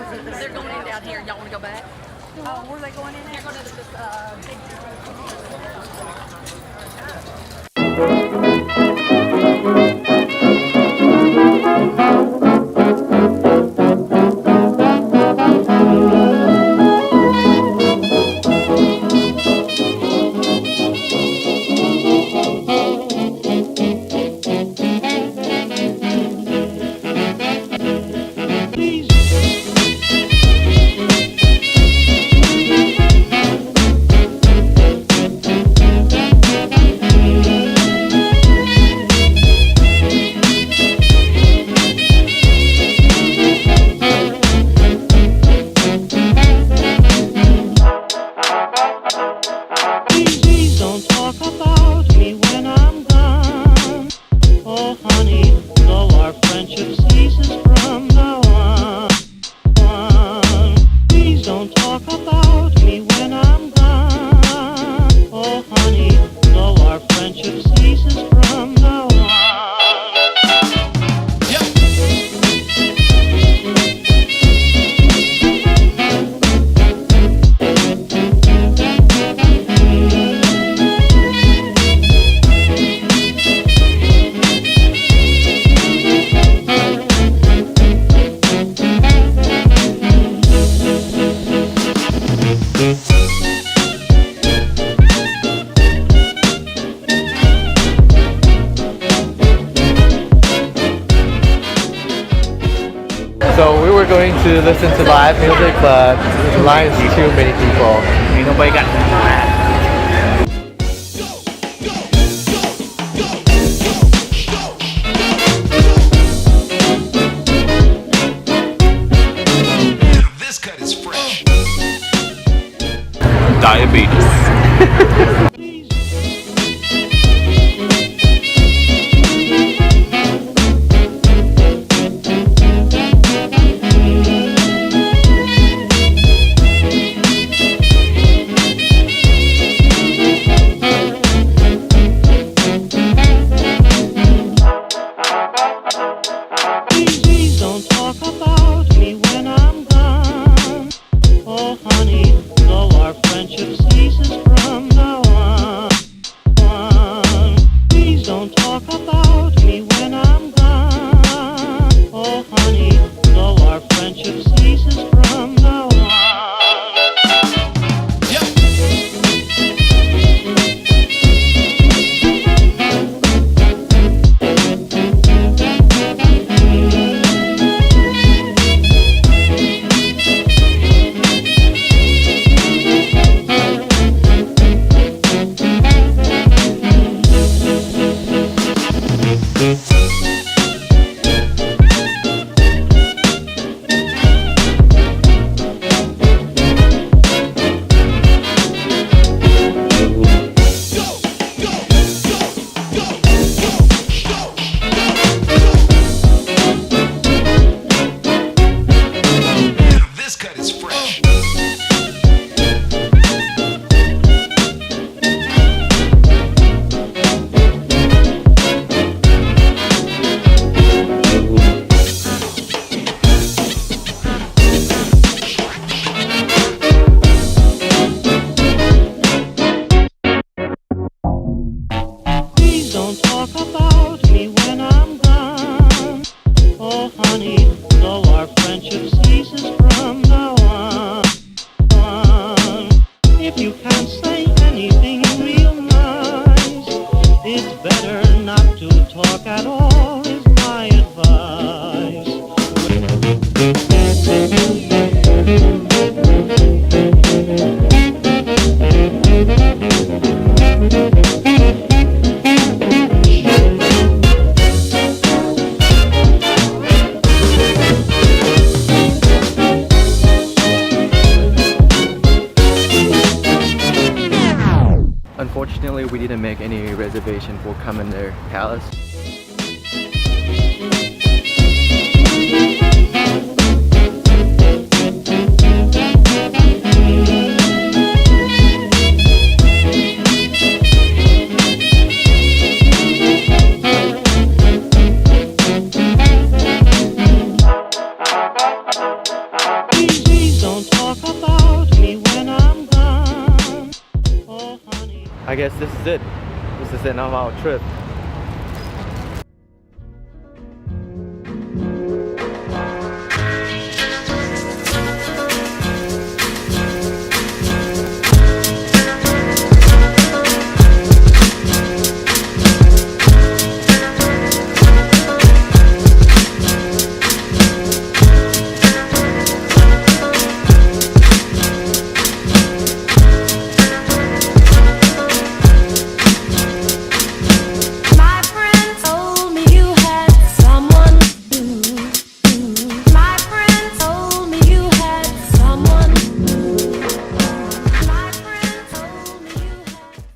They're going in down here. Y'all want to go back? Oh, where are they going in? They're going to this big. So we were going to listen to live music, but the line is too many people. Ain't nobody got This cut is fresh. diabetes. Unfortunately, we didn't make any reservation for Commander Palace. guess this is it. This is the end of our trip.